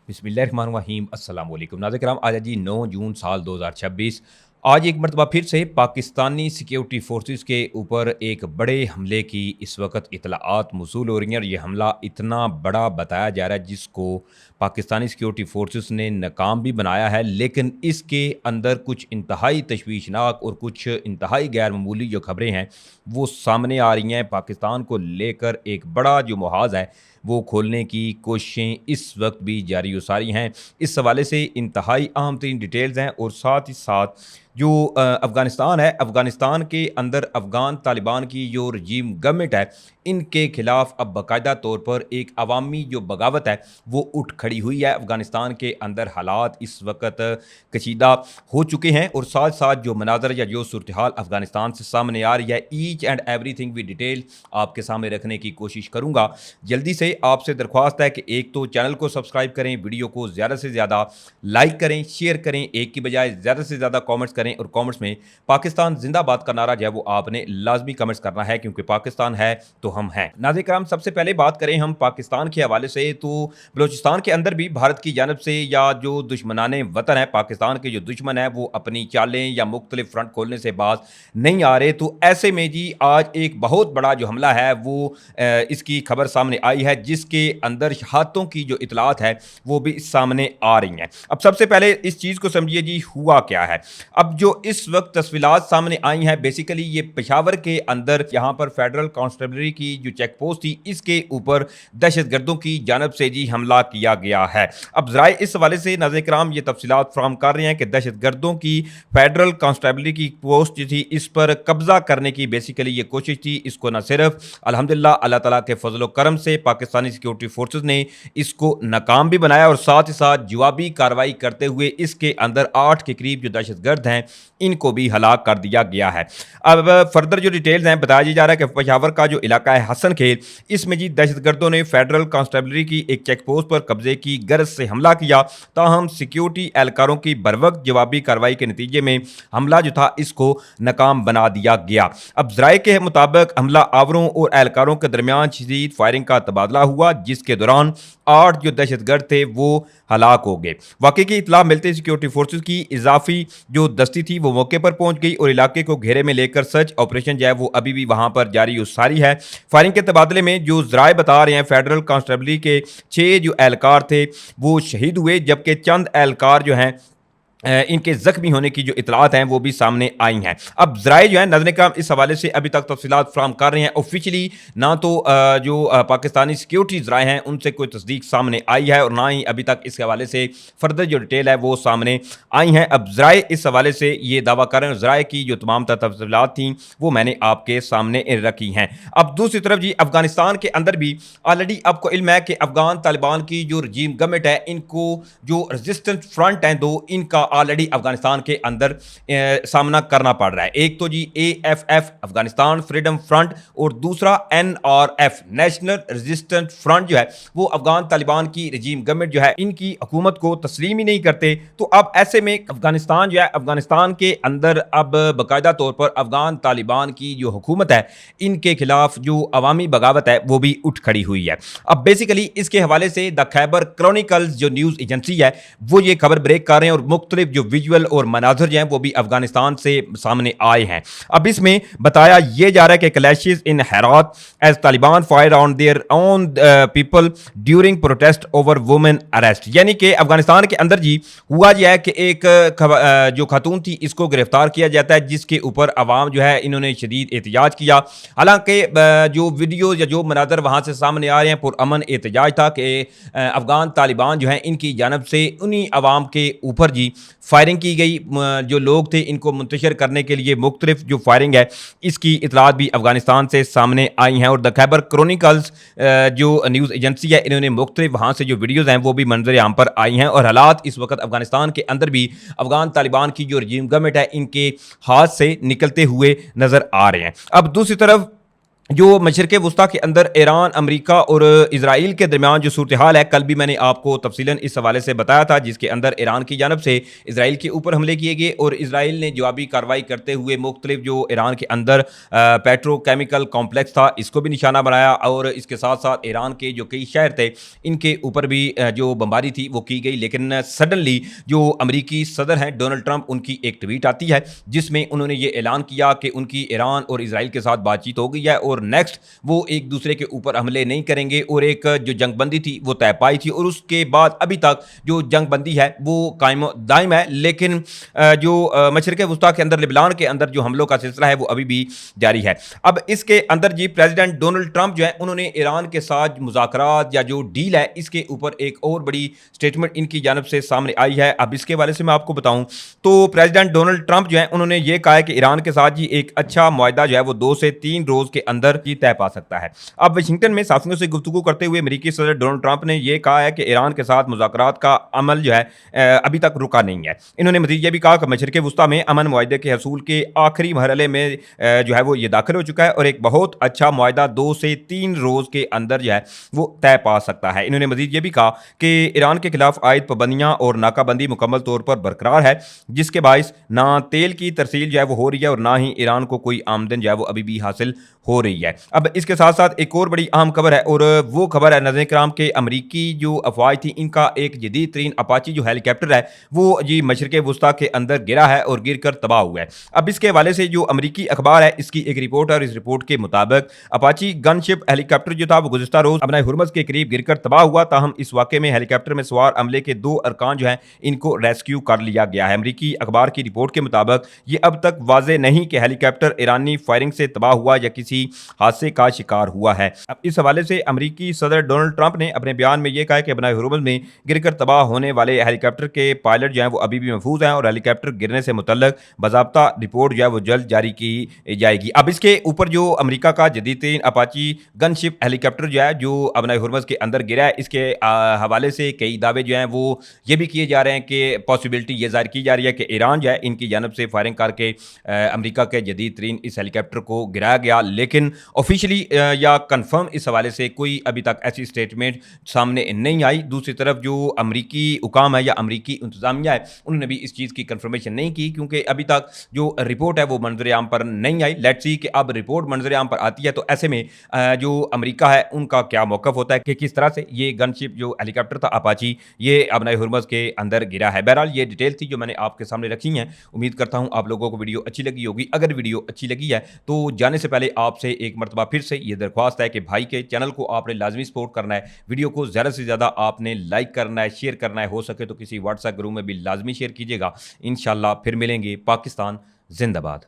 बिस्मिल्लाहिर्रहमानिर्रहीम अस्सलाम वालेकुम नाज़रीन किराम। आज है जी 9 जून साल 2026। आज एक मरतबा फिर से पाकिस्तानी सिक्योरिटी फोर्सेस के ऊपर एक बड़े हमले की इस वक्त इतलाआत मौसूल हो रही हैं और ये हमला इतना बड़ा बताया जा रहा है जिसको पाकिस्तानी सिक्योरिटी फोर्सेस ने नाकाम भी बनाया है, लेकिन इसके अंदर कुछ इंतहाई तशवीशनाक और कुछ इंतहाई गैर मामूली जो खबरें हैं वो सामने आ रही हैं। पाकिस्तान को लेकर एक बड़ा जो मुहाज है वो खोलने की कोशिशें इस वक्त भी जारी व सारी हैं। इस हवाले से इंतहाई अहम तरीन डिटेल्स हैं और साथ ही साथ जो अफ़गानिस्तान है, अफ़गानिस्तान के अंदर अफ़गान तालिबान की जो रजीम गवर्नमेंट है इनके खिलाफ अब बाकायदा तौर पर एक अवामी जो बगावत है वो उठ खड़ी हुई है। अफ़गानिस्तान के अंदर हालात इस वक्त कशीदा हो चुके हैं और साथ साथ जो मनाजर या जो सूरत हाल अफ़गानिस्तान से सामने आ रही है, each and everything with detail आपके सामने रखने की कोशिश करूँगा। जल्दी से आपसे दरख्वास्त है कि एक तो चैनल को सब्सक्राइब करें, वीडियो को ज़्यादा से ज़्यादा लाइक करें, शेयर करें, एक की बजाय ज़्यादा से ज़्यादा कमेंट्स करें और कमेंट्स में पाकिस्तान जिंदाबाद का नारा जो है वो आपने लाजमी कमेंट्स करना है, क्योंकि पाकिस्तान है तो हम हैं। नाज़रीन किराम, सबसे पहले बात करें हम पाकिस्तान के हवाले से तो बलूचिस्तान के अंदर भी भारत की जानब से या जो दुश्मनाने वतन है, पाकिस्तान के जो दुश्मन है वो अपनी चालें या मुख्तलिफ फ्रंट खोलने से बाज नहीं आ रहे। तो ऐसे में जी आज एक बहुत बड़ा जो हमला है वो इसकी खबर सामने आई है जिसके अंदर शहादतों की जो इतलात है वो भी सामने आ रही हैं। अब सबसे पहले इस चीज़ को समझिए जी हुआ क्या है। अब जो इस वक्त तस्वीरात सामने आई हैं, बेसिकली ये पेशावर के अंदर यहाँ पर फेडरल कांस्टेबलरी की जो चेक पोस्ट थी इसके ऊपर दहशतगर्दों की जानब से जी हमला किया गया है। अब ज़राए इस हवाले से नाज़रीन किराम ये तफसीलात फ्राहम कर रहे हैं कि दहशतगर्दों की फेडरल कांस्टेबलरी की पोस्ट जो थी इस पर कब्जा करने की बेसिकली ये कोशिश थी। इसको न सिर्फ अल्हम्दुलिल्लाह अल्लाह ताला के फजल करम से पाकिस्तानी सिक्योरिटी फोर्सेस ने इसको नाकाम भी बनाया और साथ ही साथ जवाबी कार्रवाई करते हुए इसके अंदर 8 के करीब जो दहशतगर्द हैं इनको भी हलाक कर दिया गया है। अब फर्दर जो डिटेल्स हैं बताया जा रहा है कि पेशावर का जो इलाका है हसन खेल, इसमें जी दहशतगर्दों ने फेडरल कांस्टेबलरी की एक चेक पोस्ट पर कब्जे की गर्ज से हमला किया। ताहम सिक्योरिटी एहलकारों की बरवक्त जवाबी कार्रवाई के नतीजे में हमला जो था इसको नाकाम बना दिया गया। अब ज़राए के मुताबिक हमला आवरों और एहलकारों के दरमियान शदीद फायरिंग का तबादला हुआ जिसके दौरान 8 जो दहशतगर्द थे वो हलाक हो गए। वाकई की इतला मिलते सिक्योरिटी फोर्सेस की इजाफी जो दस्ती थी वो मौके पर पहुंच गई और इलाके को घेरे में लेकर सर्च ऑपरेशन जो है वो अभी भी वहां पर जारी सारी है। फायरिंग के तबादले में जो ज़राए बता रहे हैं फेडरल कांस्टेबलरी के 6 जो एहलकार थे वो शहीद हुए, जबकि चंद एहलकार जो हैं इनके जख्मी होने की जो इतलात हैं वो भी सामने आई हैं। अब ज़राए जो है नाज़रीन किराम इस हवाले से अभी तक तफसीलात फ्राहम कर रहे हैं। ऑफिशियली ना तो जो पाकिस्तानी सिक्योरिटी ज़राए हैं उनसे कोई तस्दीक सामने आई है और ना ही अभी तक इस हवाले से फर्दर जो डिटेल है वो सामने आई हैं। अब ज़राए इस हवाले से ये दावा कर रहे हैं, ज़राए की जो तमाम तफसीलात थी वो मैंने आपके सामने रखी हैं। अब दूसरी तरफ जी अफ़गानिस्तान के अंदर भी ऑलरेडी आपको इल्म है कि अफ़गान तालिबान की जो रजीम गवर्नमेंट है इनको जो रेजिस्टेंस फ्रंट हैं दो इनका ऑलरेडी अफगानिस्तान के अंदर सामना करना पड़ रहा है। एक तो जी AFF अफगानिस्तान फ्रीडम फ्रंट और दूसरा NRF नेशनल रेजिस्टेंस फ्रंट जो है वो अफगान तालिबान की रजीम गवर्नमेंट जो है इनकी हुकूमत को तस्लीम ही नहीं करते। तो अब ऐसे में अफगानिस्तान जो है अफगानिस्तान के अंदर अब बाकायदा तौर पर अफगान तालिबान की जो हुकूमत है इनके खिलाफ जो अवामी बगावत है वो भी उठ खड़ी हुई है। अब बेसिकली इसके हवाले से द खैबर क्रॉनिकल्स जो न्यूज़ एजेंसी है वो ये खबर ब्रेक कर रहे हैं और मुख्तलिफ जो विजुअल और मनाजर जो हैं वो भी अफगानिस्तान से सामने आए हैं। अब इसमें बताया यह जा रहा है कि clashes in Herat as Taliban fire on their own people during protest over women arrest, यानी कि अफगानिस्तान के अंदर जी हुआ यह है कि एक जो खातून थी इसको गिरफ्तार किया जाता है जिसके ऊपर अवाम जो है इन्होंने शदीद एहतजाज किया। हालांकि जो वीडियो या जो मनाजर वहाँ से सामने आ रहे हैं पुरअमन एहतजाज था कि अफगान तालिबान जो है इनकी जानब से उन्हीं अवाम के ऊपर जी फायरिंग की गई। जो लोग थे इनको मुंतशिर करने के लिए मुख्तलिफ जो फायरिंग है इसकी इतलात भी अफगानिस्तान से सामने आई हैं और द खैबर क्रॉनिकल्स जो न्यूज़ एजेंसी है इन्होंने मुख्तलिफ वहाँ से जो वीडियोज़ हैं वो भी मंजर आम पर आई हैं और हालात इस वक्त अफगानिस्तान के अंदर भी अफगान तालिबान की जो रजीम गवर्नमेंट है इनके हाथ से निकलते हुए नज़र आ रहे हैं। अब दूसरी तरफ जो मशरक़ वस्ती के अंदर ईरान, अमेरिका और इजराइल के दरमियान जो सूरत हाल है, कल भी मैंने आपको तफसीलन इस हवाले से बताया था, जिसके अंदर ईरान की जानब से इसराइल के ऊपर हमले किए गए और इसराइल ने जवाबी कार्रवाई करते हुए मुख्तलिफ जो ईरान के अंदर पेट्रोकेमिकल कॉम्प्लेक्स था, इसको भी निशाना बनाया और इसके साथ साथ ईरान के जो कई शहर थे, इनके ऊपर भी जो बमबारी थी वो की गई। लेकिन सडनली जो अमरीकी सदर हैं डोनाल्ड ट्रंप, उनकी एक ट्वीट आती है जिसमें उन्होंने ये ऐलान किया कि उनकी ईरान और इसराइल के साथ बातचीत हो गई है और नेक्स्ट वो एक दूसरे के ऊपर हमले नहीं करेंगे और एक जो जंगबंदी थी वो तय पाई थी और उसके बाद अभी तक जो जंगबंदी है वो कायम दायम है। लेकिन जो मशरक़ वस्ती के अंदर लिबनान के अंदर जो हमलों का सिलसिला है वो अभी भी जारी है। अब इसके अंदर जी प्रेसिडेंट डोनाल्ड ट्रंप जो है उन्होंने ईरान के साथ मुज़ाकरात या जो डील है इसके ऊपर एक और बड़ी स्टेटमेंट इनकी जानब से सामने आई है। अब इसके बारे से मैं आपको बताऊं तो प्रेसिडेंट डोनाल्ड ट्रंप जो है उन्होंने ये कहा है कि ईरान के साथ जी एक अच्छा मुआहदा जो है वो 2 से 3 रोज के अंदर ही तय पा सकता है। अब वाशिंगटन में साथियों से गुफ्तगू करते हुए अमेरिकी सदर डोनाल्ड ट्रंप ने यह कहा है कि ईरान के साथ मुज़ाकरात का अमल जो है अभी तक रुका नहीं है। इन्होंने मजीद ये भी कहा कि मशरक़ वस्ती में अमन मुआहदे के हसूल के आखिरी मरहले में जो है वो ये दाखिल हो चुका है और एक बहुत अच्छा मुआहदा 2 से 3 रोज के अंदर जो है वो तय पा सकता है। इन्होंने मजीद ये भी कहा कि ईरान के खिलाफ आयद पाबंदियां और नाकाबंदी मुकम्मल तौर पर बरकरार है, जिसके बायस ना तेल की तरसील जो है वो हो रही है और ना ही ईरान को कोई आमदन जो है वो अभी भी हासिल हो रही है। अब इसके साथ साथ एक और बड़ी अहम खबर है और वो खबर है नाज़रीन किराम के अमरीकी जो अफवाज थी इनका एक जदीद तरीन अपाची जो हेलीकॉप्टर है वो जी मशरक़ वस्ती के अंदर गिरा है और गिर कर तबाह हुआ है। अब इसके हवाले से जो अमरीकी अखबार है इसकी एक रिपोर्ट है और इस रिपोर्ट के मुताबिक अपाची गनशिप हेलीकॉप्टर जो था वो गुज़िश्ता रोज अपना हुरमज़ के करीब गिर कर तबाह हुआ। ताहम इस वाक़े में हेलीकॉप्टर में सवार अमले के 2 अरकान जो हैं इनको रेस्क्यू कर लिया गया है। अमरीकी अखबार की रिपोर्ट के मुताबिक ये अब तक वाज़ेह नहीं कि हेलीकॉप्टर ईरानी फायरिंग से तबाह हुआ या किसी हादसे का शिकार हुआ है। अब इस हवाले से अमरीकी सदर डोनाल्ड ट्रंप ने अपने बयान में यह कहा कि अपना हुरमज़ में गिरकर तबाह होने वाले हेलीकॉप्टर के पायलट जो हैं वो अभी भी महफूज हैं और हेलीकॉप्टर गिरने से मुतल्लिक बाज़ाब्ता रिपोर्ट जो है वो जल्द जारी की जाएगी। अब इसके ऊपर जो अमेरिका का जदीद तरीन अपाची गनशिप हेलीकॉप्टर जो है जो अपना हुरमज़ के अंदर गिरा है, इसके हवाले से कई दावे जो हैं वो ये भी किए जा रहे हैं कि पॉसिबिलिटी ये जाहिर की जा रही है कि ईरान जो है इनकी जानब से फायरिंग करके अमेरिका के जदीद तरीन इस हेलीकॉप्टर को गिराया गया। लेकिन ऑफिशियली या कंफर्म इस हवाले से कोई अभी तक ऐसी स्टेटमेंट सामने नहीं आई। दूसरी तरफ जो अमरीकी हुकाम है या अमरीकी इंतजामिया है उन्होंने भी इस चीज़ की कंफर्मेशन नहीं की क्योंकि अभी तक जो रिपोर्ट है वो मंजर आम पर नहीं आई। लेट्स सी कि अब रिपोर्ट मंजर आम पर आती है तो ऐसे में जो अमरीका है उनका क्या मौक़िफ़ होता है कि किस तरह से ये गनशिप जो हेलीकॉप्टर था अपाची ये अपना हुरमज़ के अंदर गिरा है। बहरहाल ये डिटेल थी जो मैंने आपके सामने रखी हैं। उम्मीद करता हूँ आप लोगों को वीडियो अच्छी लगी होगी। अगर वीडियो अच्छी लगी है तो जाने से पहले आपसे एक मरतबा फिर से ये दरख्वास्त है कि भाई के चैनल को आपने लाजमी सपोर्ट करना है, वीडियो को ज़्यादा से ज़्यादा आपने लाइक करना है, शेयर करना है, हो सके तो किसी व्हाट्सएप ग्रुप में भी लाजमी शेयर कीजिएगा। इंशाल्लाह फिर मिलेंगे। पाकिस्तान जिंदाबाद।